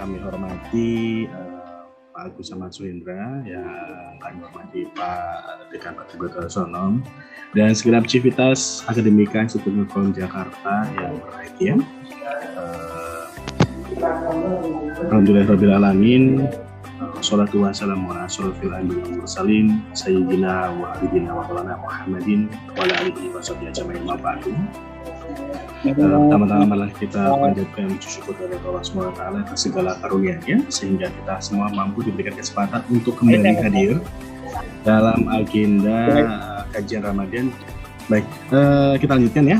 kami hormati Pak Agus Ahmad Suhendra, yang kami hormati Pak Dekan Fathul Darsono, dan segenap civitas akademika Institut Nurul Jakarta yang berbahagia. Alhamdulillahirabbil alamin. Sholatu wassalamu ala asyrofil anbiya'i wal mursalin sayyidina wa habibina wa maulana Muhammadin wa ala alihi wa sahbihi ajmain wa ba'du. Pertama-tama malah kita panjatkan puji syukur kepada Allah Subhanahu wa taala atas segala karunia-Nya sehingga kita semua mampu diberikan kesempatan untuk kembali hadir dalam agenda kajian Ramadan. Baik, kita lanjutkan ya.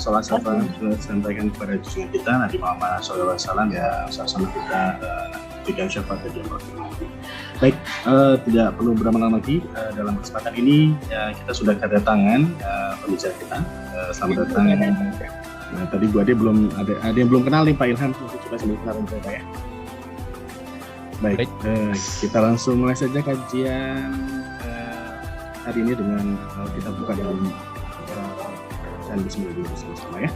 Salam sampaikan kepada junjungan kita Nabi Muhammad SAW ya, sama-sama kita juga syafaat dan rahmat. Baik, tidak perlu berlama-lama lagi. Dalam kesempatan ini kita sudah kedatangan pembicara kita. Selamat datang. Nah, tadi Bu Ade belum ada yang belum kenal nih Pak Ilham. Coba sambil kenalan Pak ya. Baik, kita langsung mulai saja kajian hari ini dengan kita buka dengan dan bismillah bersama ya.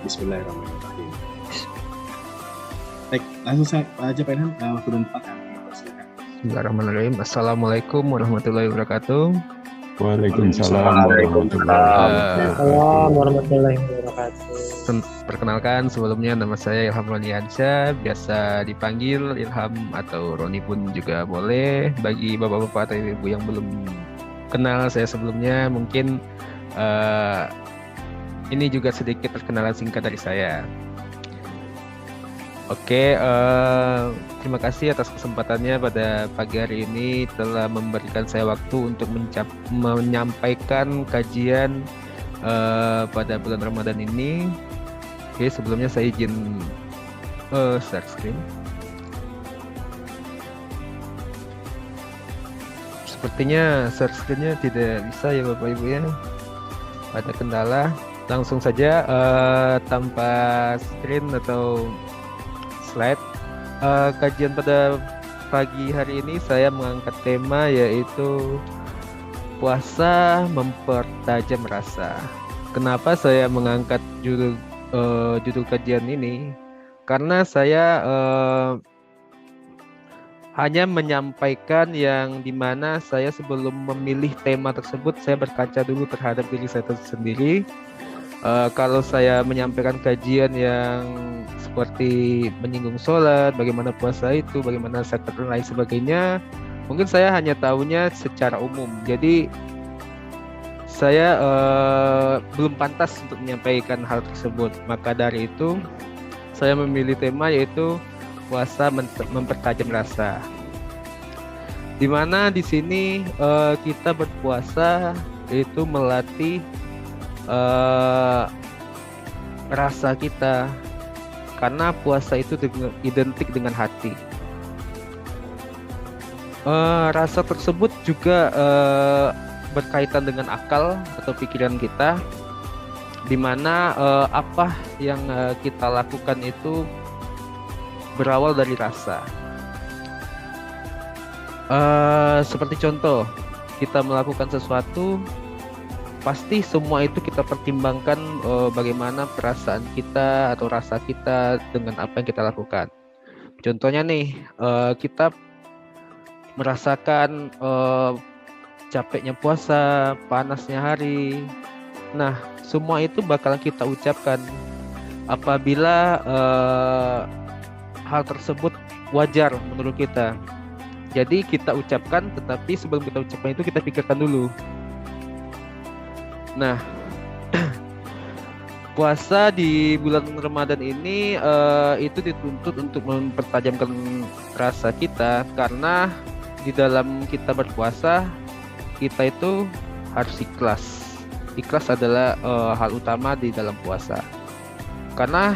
Bismillahirrahmanirrahim. Baik, langsung aja Pak Ilham, waktu dan tempat kami persilakan. Bismillahirrahmanirrahim. Assalamualaikum warahmatullahi wabarakatuh. Waalaikumsalam warahmatullahi wabarakatuh. Perkenalkan, sebelumnya nama saya Ilham Roni Ansyah, biasa dipanggil Ilham atau Roni pun juga boleh. Bagi bapak-bapak atau ibu yang belum kenal saya sebelumnya, mungkin ini juga sedikit perkenalan singkat dari saya. Oke, terima kasih atas kesempatannya pada pagi hari ini telah memberikan saya waktu untuk menyampaikan kajian pada bulan Ramadan ini. Oke, sebelumnya saya izin share screen. Sepertinya share screen-nya tidak bisa ya Bapak Ibu ya. Ada kendala. Langsung saja tanpa screen atau slide. Kajian pada pagi hari ini saya mengangkat tema yaitu puasa mempertajam rasa. Kenapa saya mengangkat judul kajian ini? Karena saya hanya menyampaikan yang dimana saya sebelum memilih tema tersebut saya berkaca dulu terhadap diri saya sendiri. Kalau saya menyampaikan kajian yang seperti menyinggung sholat, bagaimana puasa itu, bagaimana zakat dan lain sebagainya, mungkin saya hanya tahunya secara umum. Jadi saya belum pantas untuk menyampaikan hal tersebut. Maka dari itu saya memilih tema yaitu puasa mempertajam rasa. Di mana di sini kita berpuasa itu melatih rasa kita, karena puasa itu identik dengan hati. Rasa tersebut juga berkaitan dengan akal atau pikiran kita, di mana apa yang kita lakukan itu berawal dari rasa. Seperti contoh, kita melakukan sesuatu, pasti semua itu kita pertimbangkan bagaimana perasaan kita atau rasa kita dengan apa yang kita lakukan. Contohnya nih, kita merasakan capeknya puasa, panasnya hari. Nah, semua itu bakalan kita ucapkan apabila hal tersebut wajar menurut kita. Jadi kita ucapkan, tetapi sebelum kita ucapkan itu kita pikirkan dulu. Nah, puasa di bulan Ramadan ini itu dituntut untuk mempertajamkan rasa kita, karena di dalam kita berpuasa kita itu harus ikhlas. Ikhlas adalah hal utama di dalam puasa. Karena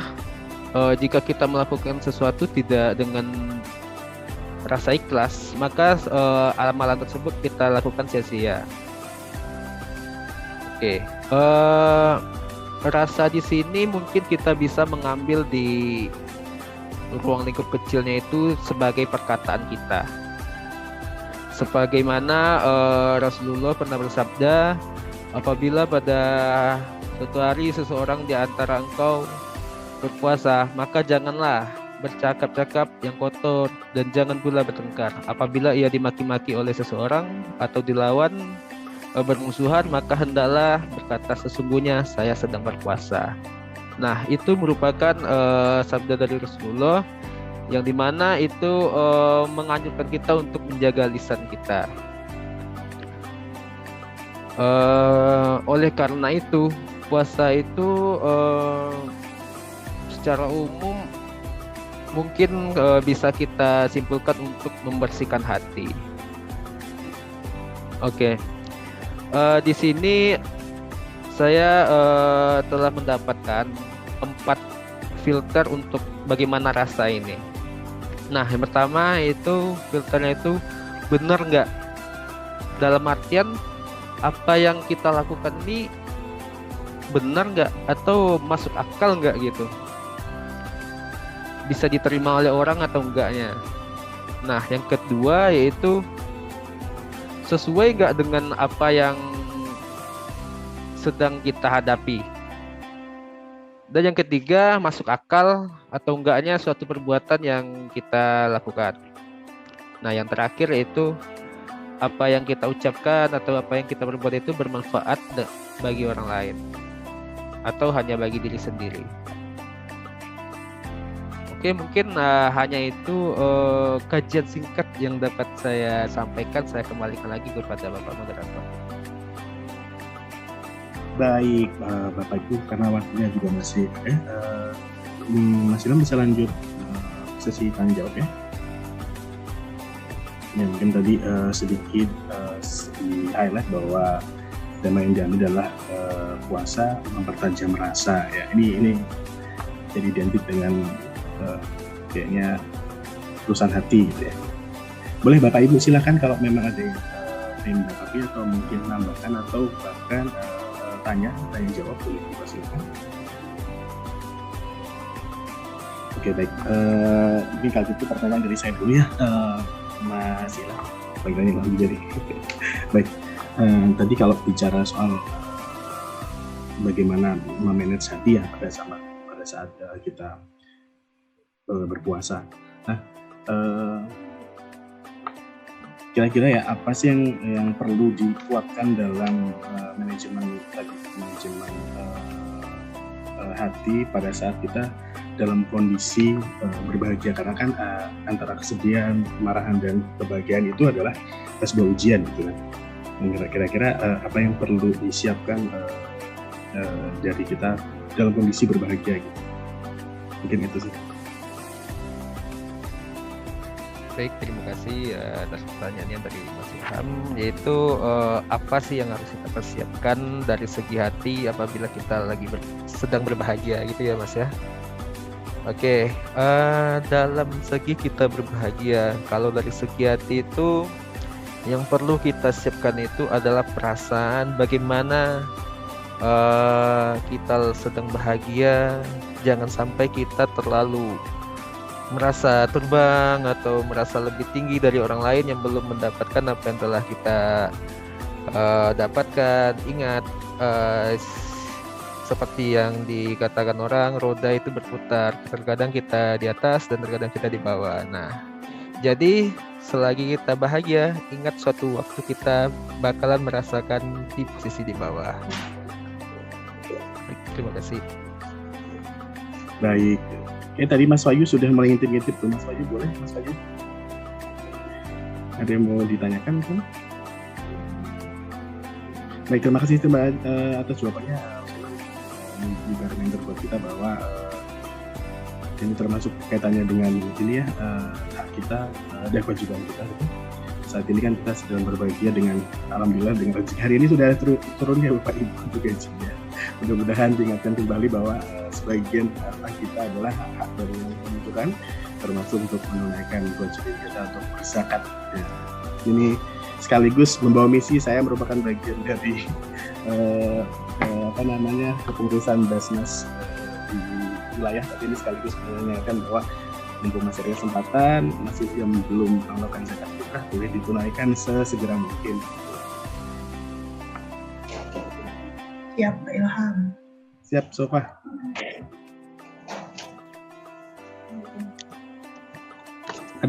jika kita melakukan sesuatu tidak dengan rasa ikhlas, maka amalan tersebut kita lakukan sia-sia. Oke, rasa di sini mungkin kita bisa mengambil di ruang lingkup kecilnya itu sebagai perkataan kita. Sebagaimana Rasulullah pernah bersabda, apabila pada suatu hari seseorang di antara engkau berpuasa, maka janganlah bercakap-cakap yang kotor, dan jangan pula bertengkar. Apabila ia dimaki-maki oleh seseorang atau dilawan bermusuhan, maka hendaklah berkata, sesungguhnya saya sedang berpuasa. Nah, itu merupakan sabda dari Rasulullah yang dimana itu menganjurkan kita untuk menjaga lisan kita. Oleh karena itu, puasa itu secara umum mungkin bisa kita simpulkan untuk membersihkan hati. Oke. Di sini saya telah mendapatkan 4 filter untuk bagaimana rasa ini. Nah, yang pertama itu filternya itu benar nggak? Dalam artian apa yang kita lakukan ini benar nggak atau masuk akal nggak gitu? Bisa diterima oleh orang atau enggaknya. Nah, yang kedua yaitu sesuai nggak dengan apa yang sedang kita hadapi. Dan yang ketiga, masuk akal atau enggaknya suatu perbuatan yang kita lakukan. Nah, yang terakhir yaitu apa yang kita ucapkan atau apa yang kita perbuat itu bermanfaat bagi orang lain atau hanya bagi diri sendiri. Oke, mungkin hanya itu kajian singkat yang dapat saya sampaikan. Saya kembalikan lagi kepada Bapak Moderator. Baik, Bapak Ibu, karena waktunya juga masih ada, Mas Ilham bisa lanjut sesi tanya jawab ya. Ya, mungkin tadi sedikit di highlight bahwa tema yang diambil adalah puasa mempertajam rasa ya. Ini jadi identik dengan kayaknya urusan hati gitu ya. Boleh Bapak Ibu silakan kalau memang ada yang ingin menanggapi atau mungkin menambahkan atau bahkan tanya jawab, boleh silakan. Oke, baik. Mungkin kalau itu pertanyaan dari saya dulu ya, Mas Ilham. Panggilannya lagi jadi. Baik. Tadi kalau bicara soal bagaimana memanage hati ya pada saat kita berpuasa. Nah, kira-kira ya apa sih yang perlu dikuatkan dalam manajemen hati pada saat kita dalam kondisi berbahagia, karena kan antara kesedihan, kemarahan dan kebahagiaan itu adalah sebuah ujian gitu kan. Kira-kira apa yang perlu disiapkan dari kita dalam kondisi berbahagia gitu. Mungkin itu sih. Baik, terima kasih atas pertanyaannya dari Mas Ilham, yaitu apa sih yang harus kita persiapkan dari segi hati apabila kita lagi sedang berbahagia gitu ya Mas ya. Oke, dalam segi kita berbahagia, kalau dari segi hati itu yang perlu kita siapkan itu adalah perasaan bagaimana kita sedang bahagia. Jangan sampai kita terlalu merasa terbang atau merasa lebih tinggi dari orang lain yang belum mendapatkan apa yang telah kita dapatkan. Ingat, seperti yang dikatakan orang, roda itu berputar, terkadang kita di atas dan terkadang kita di bawah. Nah, jadi selagi kita bahagia, ingat suatu waktu kita bakalan merasakan di posisi di bawah. Terima kasih. Baik. Tadi Mas Wahyu sudah mulai ngintip-ngintip tuh. Mas Wahyu, boleh Mas Wahyu? Ada yang mau ditanyakan tuh? Baik, terima kasih Mbak atas jawabannya. Juga reminder buat kita bahwa ini termasuk kaitannya dengan ini ya, hak kita dan kewajiban kita. Saat ini kan kita sedang berbahagia dengan, alhamdulillah dengan rezeki hari ini sudah turunnya Bapak Ibu untuk gajinya. Mudah-mudahan diingatkan kembali bahwa sebagian harta kita adalah hak dari yang menentukan, termasuk untuk menunaikan kewajiban kita untuk berzakat. Ya. Ini sekaligus membawa misi, saya merupakan bagian dari kepengurusan Basnas di wilayah, tapi ini sekaligus menanyakan bahwa mumpung masih ada kesempatan, masih yang belum melakukan zakat fitrah boleh ditunaikan sesegera mungkin. Siap, Pak Ilham. Siap, Sofa.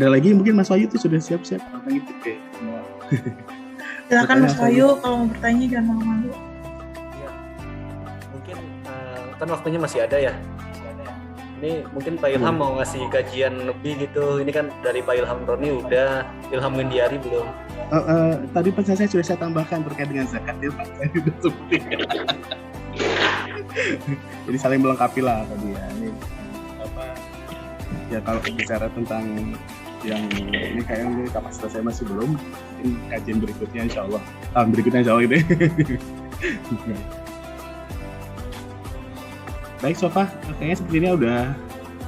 ada lagi mungkin Mas Wahyu tuh sudah siap-siap tentang itu kayak. Silakan Mas Wahyu kalau mau bertanya jangan malu-malu. Ya, mungkin kan waktunya masih ada ya. Ini mungkin Pak Ilham mau ngasih kajian lebih gitu. Ini kan dari Pak Ilham Roni udah, Ilham Windiari belum. Tadi pesan saya sudah saya tambahkan terkait dengan zakat ya Pak. Saya sudah sebutin. Jadi saling melengkapi lah tadi ya. Ini apa? Ya kalau bicara tentang yang ini kayaknya kapasitas saya masih belum. Mungkin kajian berikutnya Insya Allah. Tahun berikutnya Insya Allah gitu. Baik Sofa, kayaknya sepertinya udah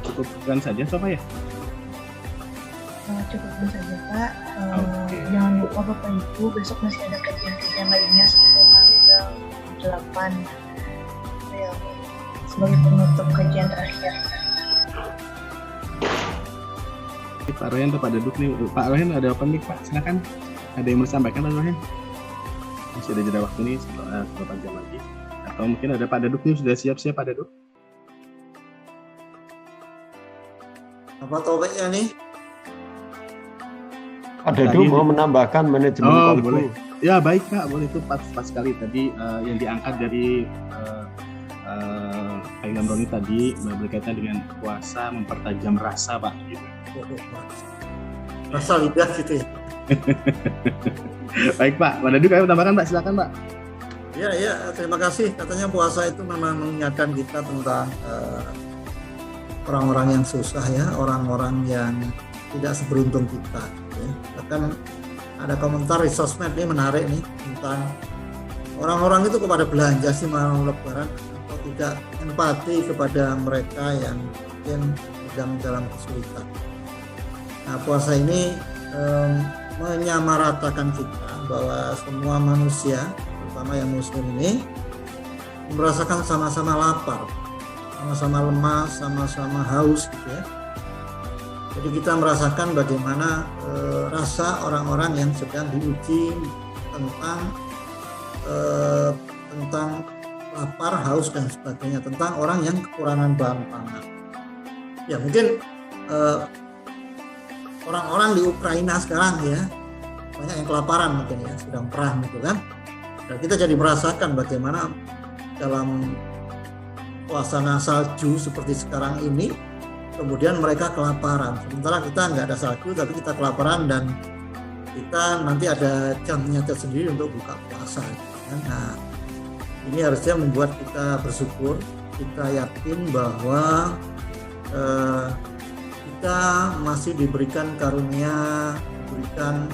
cukupkan saja Sofa ya? Cukupkan saja Pak. Oke. Jangan lupa Bapak Ibu besok masih ada kajian-kajian lainnya sampai tanggal 8 April sebagai penutup kajian terakhir. Pak Royan atau Pak Daduk nih, Pak Royan ada apa nih Pak? Silakan. Ada yang mau disampaikan Pak Royan? Masih ada jeda waktu nih beberapa jam lagi. Atau mungkin ada Pak Daduk nih, sudah siap-siap Pak Daduk? Apa topiknya nih? Ada dulu mau menambahkan manajemen kolbu. Boleh. Ya baik Kak, boleh itu pas sekali tadi yang diangkat dari Pak Ilham Roni tadi berkaitan dengan puasa mempertajam rasa Pak gitu. Rasa lidah gitu ya. Baik Pak, Pak Daduk ayo tambahkan Pak, silakan Pak. Ya, terima kasih. Katanya puasa itu memang mengingatkan kita tentang orang-orang yang susah ya, orang-orang yang tidak seberuntung kita. Ya. Bahkan ada komentar di sosmed ini menarik nih tentang orang-orang itu kepada belanja sih mau lebaran atau tidak empati kepada mereka yang mungkin sedang dalam kesulitan. Nah puasa ini menyamaratakan kita bahwa semua manusia terutama yang muslim ini merasakan sama-sama lapar, sama-sama lemas, sama-sama haus gitu ya. Jadi kita merasakan bagaimana rasa orang-orang yang sedang diuji tentang lapar, haus dan sebagainya, tentang orang yang kekurangan bahan pangan. Ya mungkin orang-orang di Ukraina sekarang ya banyak yang kelaparan mungkin ya, sedang perang gitu kan. Dan kita jadi merasakan bagaimana dalam suasana salju seperti sekarang ini, kemudian mereka kelaparan. Sementara kita nggak ada salju, tapi kita kelaparan dan kita nanti ada jamnya tersendiri untuk buka puasa. Nah, ini harusnya membuat kita bersyukur, kita yakin bahwa kita masih diberikan karunia, diberikan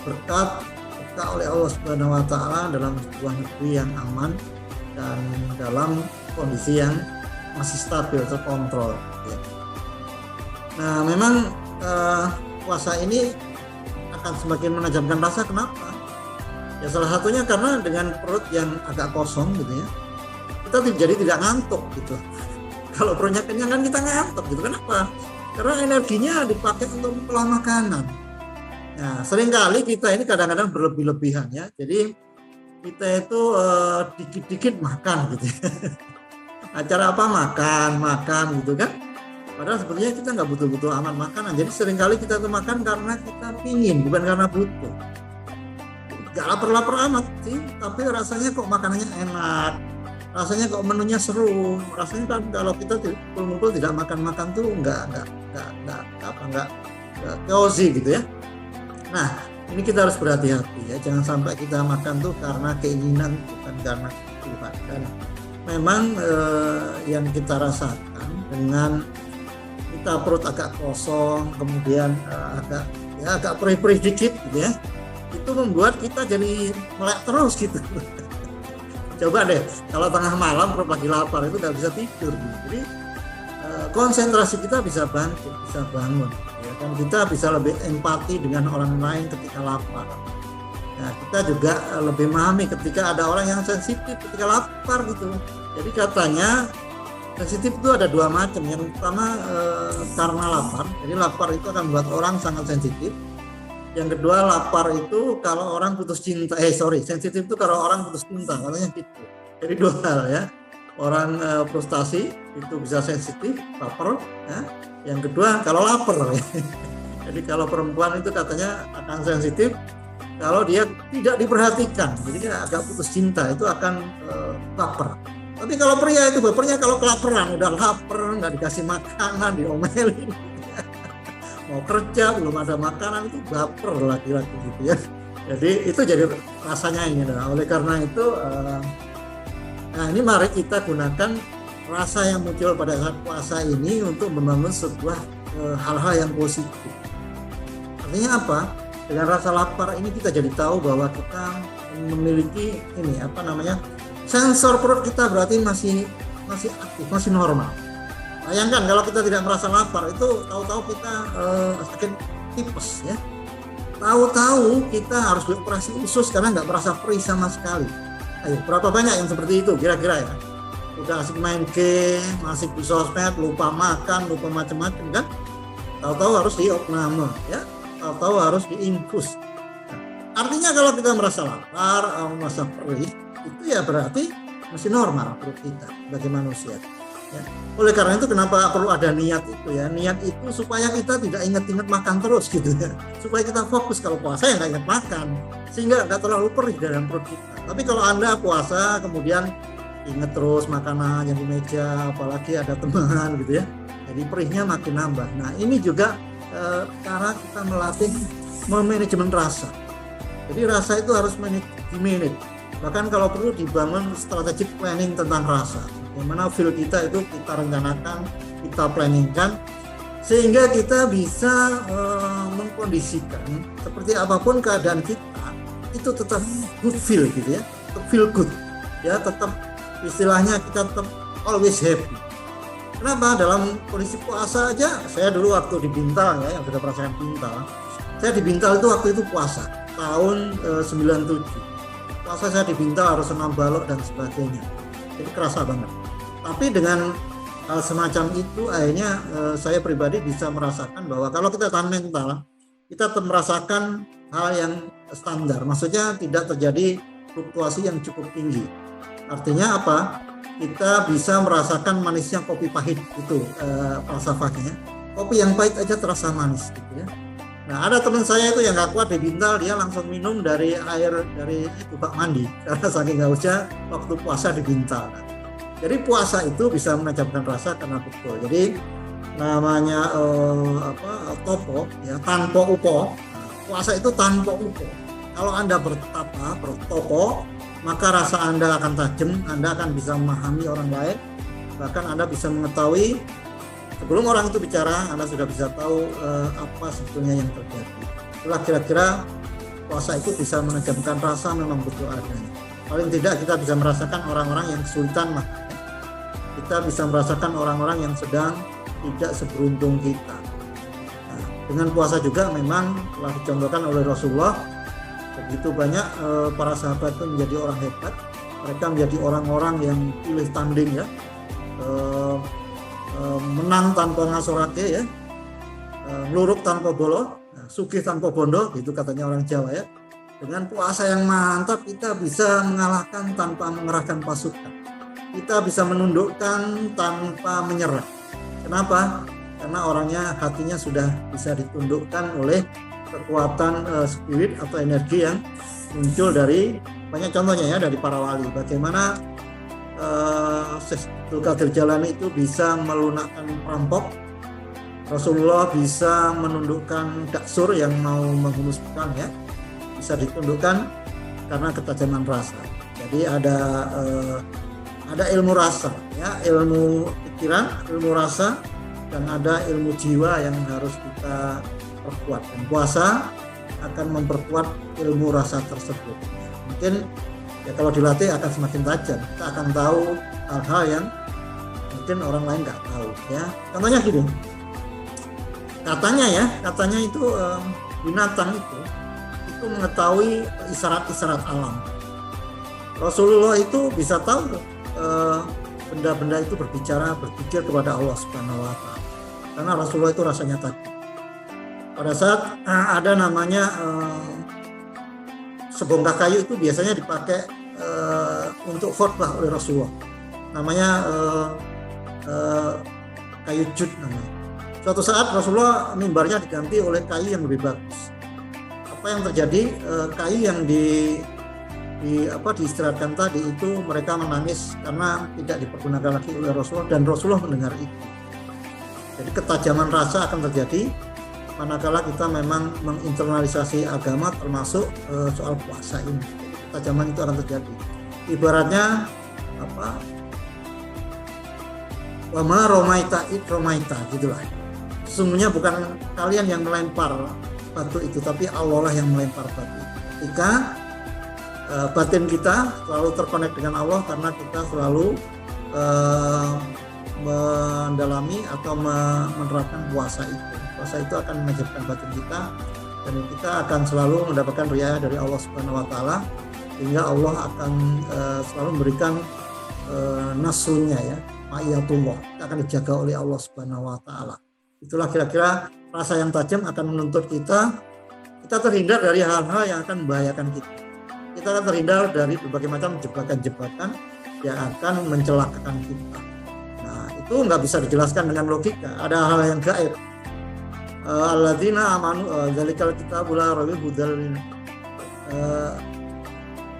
berkat oleh Allah Subhanahu wa taala dalam sebuah negeri yang aman dan dalam kondisi yang masih stabil, terkontrol ya. Nah memang puasa ini akan semakin menajamkan rasa. Kenapa? Ya salah satunya karena dengan perut yang agak kosong gitu ya, kita jadi tidak ngantuk gitu. Kalau perutnya kenyang kan kita ngantuk gitu. Kenapa? Karena energinya dipakai untuk mengolah makanan. Nah, seringkali kita ini kadang-kadang berlebih-lebihan ya. Jadi kita itu dikit-dikit makan gitu. Acara apa makan gitu kan. Padahal sebenarnya kita nggak butuh-butuh amat makanan. Jadi seringkali kita tuh makan karena kita pingin, bukan karena butuh. Gak lapar-lapar amat sih, tapi rasanya kok makanannya enak. Rasanya kok menunya seru. Rasanya kan kalau kita kumpul tidak makan-makan tuh nggak cozy gitu ya. Nah, ini kita harus berhati-hati ya, jangan sampai kita makan tuh karena keinginan bukan karena kebutuhan. Dan memang yang kita rasakan dengan kita perut agak kosong, kemudian agak perih-perih dikit gitu ya, itu membuat kita jadi melek terus gitu. Coba deh, kalau tengah malam perut lagi lapar itu nggak bisa tidur gitu. Jadi konsentrasi kita bisa bangkit, bisa bangun. Dan kita bisa lebih empati dengan orang lain ketika lapar. Nah, kita juga lebih memahami ketika ada orang yang sensitif ketika lapar gitu. Jadi katanya sensitif itu ada dua macam. Yang pertama karena lapar. Jadi lapar itu akan membuat orang sangat sensitif. Yang kedua lapar itu kalau orang putus cinta. Sensitif itu kalau orang putus cinta. Katanya gitu. Jadi dua hal ya. orang frustasi itu bisa sensitif, baper. Ya. Yang kedua kalau lapar. Jadi kalau perempuan itu katanya akan sensitif kalau dia tidak diperhatikan, jadi dia agak putus cinta, itu akan baper. Tapi kalau pria itu bapernya kalau kelaparan, udah lapar, nggak dikasih makanan, diomelin, mau kerja belum ada makanan, itu baper laki-laki gitu ya. Jadi itu jadi rasanya ini. Nah, oleh karena itu, nah ini mari kita gunakan rasa yang muncul pada saat puasa ini untuk membangun sebuah hal-hal yang positif. Artinya apa? Dengan rasa lapar ini kita jadi tahu bahwa kita memiliki ini apa namanya, sensor perut kita berarti masih aktif, masih normal. Bayangkan kalau kita tidak merasa lapar, itu tahu-tahu kita sakit tipes ya. Tahu-tahu kita harus dioperasi usus karena nggak merasa perih sama sekali. Ayo, berapa banyak yang seperti itu kira-kira ya? Udah asik main game, asik di sosmed, lupa makan, lupa macam-macam kan? Tahu-tahu harus diopname ya. Tahu harus diinfus. Artinya kalau kita merasa lapar, merasa perih, itu ya berarti masih normal perut kita sebagai manusia. Ya. Oleh karena itu kenapa perlu ada niat itu ya? Niat itu supaya kita tidak ingat-ingat makan terus gitu ya. Supaya kita fokus kalau puasa ya nggak ingat makan, sehingga nggak terlalu perih dalam perut kita. Tapi kalau Anda puasa kemudian ingat terus makanan yang di meja, apalagi ada teman gitu ya, jadi perihnya makin nambah. Nah ini juga cara kita melatih manajemen rasa. Jadi rasa itu harus di-manage. Bahkan kalau perlu dibangun strategic planning tentang rasa. Bagaimana feel kita itu kita rencanakan, kita planningkan, sehingga kita bisa mengkondisikan seperti apapun keadaan kita itu tetap good feel gitu ya, tetap feel good ya, tetap istilahnya kita tetap always happy. Kenapa? Dalam kondisi puasa aja, saya dulu waktu di Bintal ya, yang sudah merasakan Bintal, saya di Bintal itu waktu itu puasa tahun 97. Puasa saya di Bintal harus 6 balok dan sebagainya, jadi kerasa banget. Tapi dengan hal semacam itu akhirnya saya pribadi bisa merasakan bahwa kalau kita tahan mental, kita merasakan hal yang standar, maksudnya tidak terjadi fluktuasi yang cukup tinggi. Artinya apa? Kita bisa merasakan manisnya kopi pahit itu falsafahnya. Kopi yang pahit aja terasa manis gitu ya. Nah ada teman saya itu yang gak kuat di Bintal, dia langsung minum dari air dari itu bak mandi karena saking hausnya waktu puasa di Bintal. Jadi puasa itu bisa menajamkan rasa karena betul. Jadi namanya topo ya, tanpa upo. Puasa itu tanpa upo. Kalau Anda bertapa, bertopo, maka rasa Anda akan tajam, Anda akan bisa memahami orang lain, bahkan Anda bisa mengetahui sebelum orang itu bicara, Anda sudah bisa tahu apa sebetulnya yang terjadi. Itulah kira-kira puasa itu bisa menajamkan rasa memang betul adanya. Paling tidak kita bisa merasakan orang-orang yang kesulitan makan. Kita bisa merasakan orang-orang yang sedang tidak seberuntung kita. Nah, dengan puasa juga memang telah dicontohkan oleh Rasulullah. Begitu banyak para sahabat itu menjadi orang hebat, mereka menjadi orang-orang yang pilih tanding ya, menang tanpa ngasorake ya, ngluruk tanpa bolo, sugih tanpa bondo, gitu katanya orang Jawa ya. Dengan puasa yang mantap kita bisa mengalahkan tanpa mengerahkan pasukan, kita bisa menundukkan tanpa menyerah. Kenapa? Karena orangnya, hatinya sudah bisa ditundukkan oleh kekuatan spirit atau energi yang muncul dari banyak contohnya ya, dari para wali. Bagaimana Syekh Abdul Qadir Jalani itu bisa melunakkan perampok, Rasulullah bisa menundukkan daksur yang mau menghunuskan ya, bisa ditundukkan karena ketajaman rasa. Jadi ada ilmu rasa ya, ilmu pikiran, ilmu rasa, dan ada ilmu jiwa yang harus kita perkuat, dan puasa akan memperkuat ilmu rasa tersebut. Mungkin ya kalau dilatih akan semakin tajam, kita akan tahu hal-hal yang mungkin orang lain nggak tahu ya. Contohnya gini, katanya itu binatang itu mengetahui isyarat-isyarat alam. Rasulullah itu bisa tahu benda-benda itu berpikir kepada Allah Subhanahu wa Ta'ala, karena Rasulullah itu rasanya tajam. Pada saat ada namanya sebongkah kayu itu biasanya dipakai untuk khotbah oleh Rasulullah. namanya kayu jut namanya. Suatu saat Rasulullah mimbarnya diganti oleh kayu yang lebih bagus. Apa yang terjadi? Kayu yang diistirahatkan tadi itu mereka menangis karena tidak dipergunakan lagi oleh Rasulullah, dan Rasulullah mendengar itu. Jadi ketajaman rasa akan terjadi manakala kita memang menginternalisasi agama, termasuk soal puasa ini. Ketajaman itu akan terjadi. Ibaratnya apa? Wama romaita gitulah. Sesungguhnya bukan kalian yang melempar batu itu, tapi Allah lah yang melempar batu. Ketika batin kita selalu terkonek dengan Allah, karena kita selalu mendalami atau menerapkan puasa itu. Puasa itu akan menajamkan batin kita, dan kita akan selalu mendapatkan riayah dari Allah Subhanahu wa taala, sehingga Allah akan selalu memberikan nasrunya, ya, ma'iyatullah. Kita akan dijaga oleh Allah Subhanahu wa taala. Itulah kira-kira rasa yang tajam akan menuntut kita terhindar dari hal-hal yang akan membahayakan kita. Kita akan terhindar dari berbagai macam jebakan-jebakan yang akan mencelakakan kita. Nah, itu nggak bisa dijelaskan dengan logika. Ada hal yang gaib. Alladzina amanu dzalikal kitabul la raiba hudal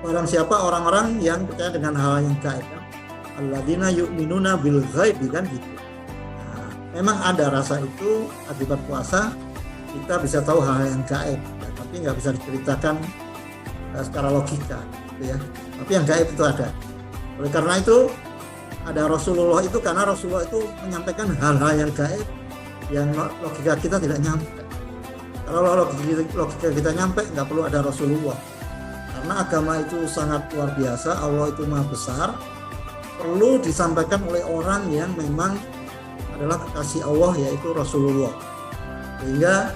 barang siapa orang-orang yang percaya dengan hal yang gaib, kan? Alladzina yu'minuna bil ghaib, kan gitu. Nah, memang ada rasa itu akibat puasa, kita bisa tahu hal yang gaib, ya, tapi nggak bisa diceritakan secara logika, gitu ya. Tapi yang gaib itu ada. Oleh karena itu ada Rasulullah itu, karena Rasulullah itu menyampaikan hal-hal yang gaib yang logika kita tidak nyampe. Kalau logika kita nyampe, nggak perlu ada Rasulullah. Karena agama itu sangat luar biasa, Allah itu maha besar, perlu disampaikan oleh orang yang memang adalah kekasih Allah, yaitu Rasulullah. Sehingga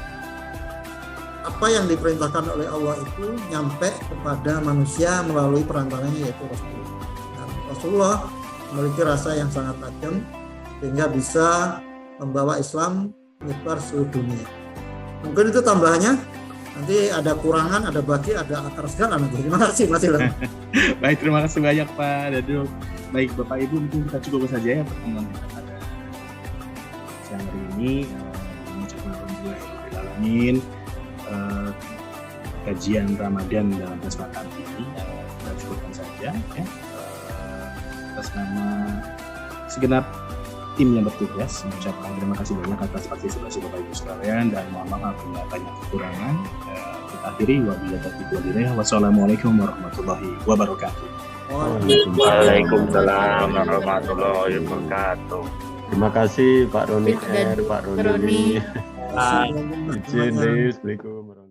apa yang diperintahkan oleh Allah itu nyampe kepada manusia melalui perantaranya, yaitu Rasulullah. Dan Rasulullah memiliki rasa yang sangat tajam, sehingga bisa membawa Islam menyebar seluruh dunia. Mungkin itu tambahannya. Nanti ada kurangan, ada bagi, ada akar segala nanti. Terima kasih Mas Ilham. Baik, terima kasih banyak Pak Dado. Baik Bapak Ibu, mungkin kita cukup saja ya pertemuan kita pada siang hari ini. Mengucapkan alhamdulillahirobbilalamin. Kajian Ramadan dalam kesempatan ini kita cukupkan saja ya. Atas nama segenap tim yang bertugas mengucapkan terima kasih banyak atas partisipasi Bapak Ibu sekalian, dan mohon maaf bila banyak kekurangan. Kita akhiri wabillahi taufiq wal hidayah. Wassalamualaikum warahmatullahi wabarakatuh. Waalaikumsalam warahmatullahi wabarakatuh. Terima kasih Pak Roni, Pak Roni. Terima kasih. Assalamualaikum warahmatullahi wabarakatuh.